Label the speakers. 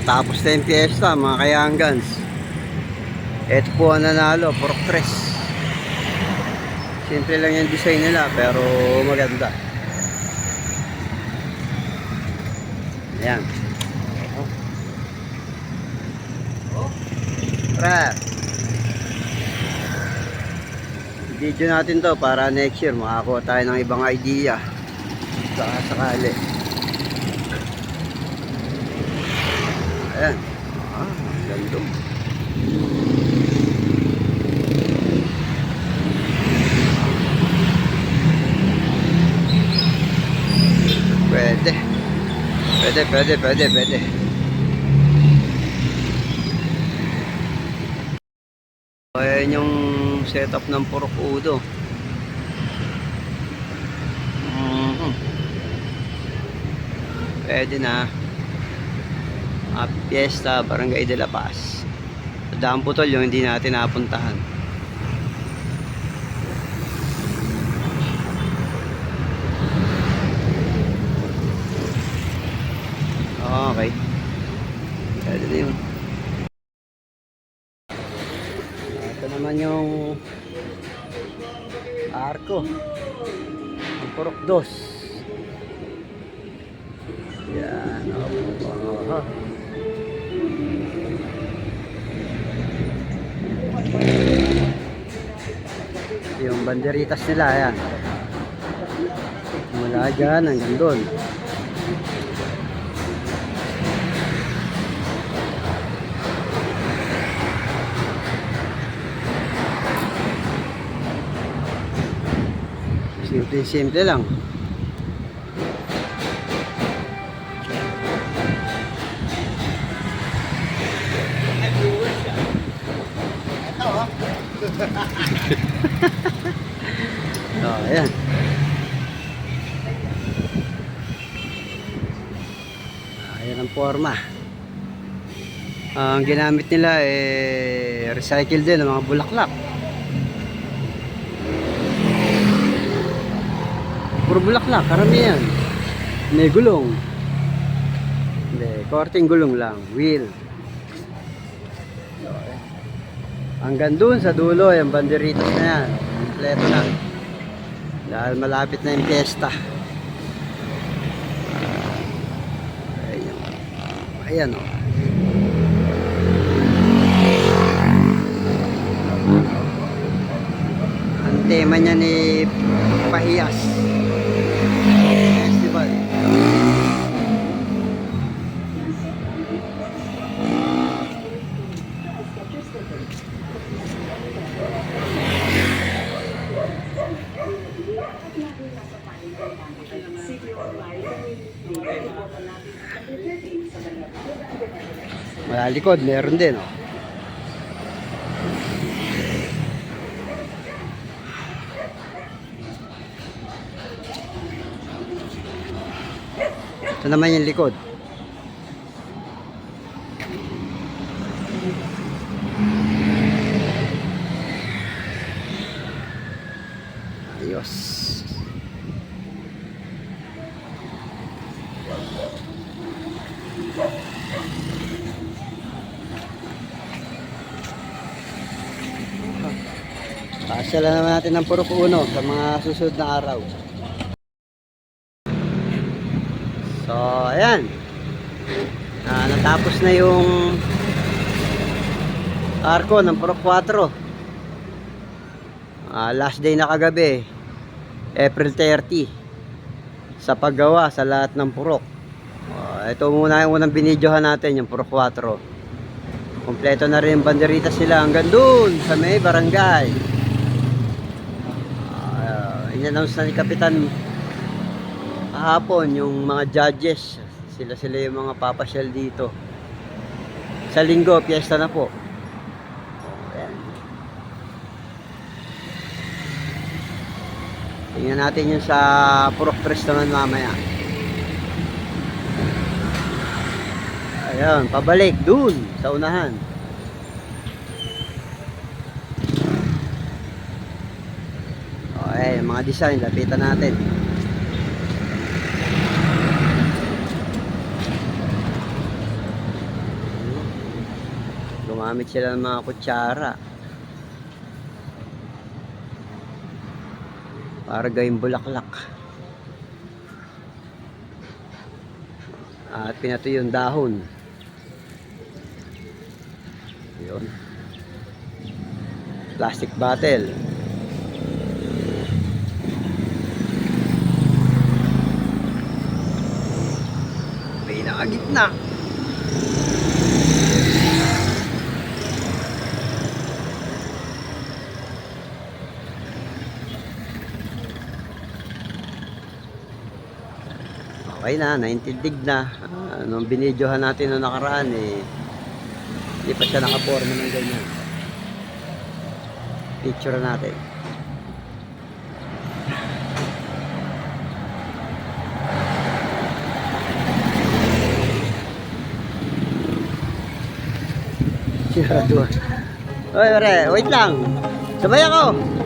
Speaker 1: Natapos na yung piyesta mga kayanggans. Ito po ang nanalo, pork press. Simple lang yung design nila pero maganda. Ayan. Tara. Video natin to para next year makakuha tayo ng ibang idea. Saka sakali. Ayan. Ganda. Pwede. Ayan yung setup ng purok udo. Pwede na. Fiesta, Barangay de la Paz. Daan Putol yung hindi natin napuntahan. Okay. Pwede na yun. Ito naman yung arko. Ang purok dos. Yan. Yung banderitas nila, ayan. Mula dyan hanggang doon. Simple lang. Ayan. Ayan ang forma. Ang ginamit nila recycle din ng mga bulaklak. Puro bulaklak, karamihan. May gulong. Hindi, korting gulong lang. Wheel. Hanggang dun sa dulo, yung banderitas na yan. Kompleto na. Dahil malapit na yung fiesta. Ayan o. Ang tema niya ni Pahiyas Festival. Malalikod, meron din oh. Ito naman yung likod. Ayos. Pasyalan naman natin ng purok uno sa mga susunod na araw. So, ayan. Natapos na yung arko ng purok 4. Last day na kagabi, April 30, sa paggawa sa lahat ng purok. Ito muna yung unang binidyohan natin, yung purok 4. Kompleto na rin yung banderitas sila hanggang dun sa may barangay. In-announce na ni Kapitan kahapon yung mga judges, sila yung mga papasyal dito. Sa linggo, piyesta na po. Ayan. Tingnan natin yung sa purok press naman mamaya. Ayan, pabalik dun sa unahan. Okay, mga design, lapitan natin. Gumamit sila ng mga kutsara para gawing bulaklak. At pinatuyo yung dahon. Yun. Plastic bottle. May nakagitna. Okay na, naintindig na. Nung binidyohan natin noong nakaraan hindi pa siya nakaporma ng ganyan. Picture natin. Oy, pare, wait lang. Sabay ako.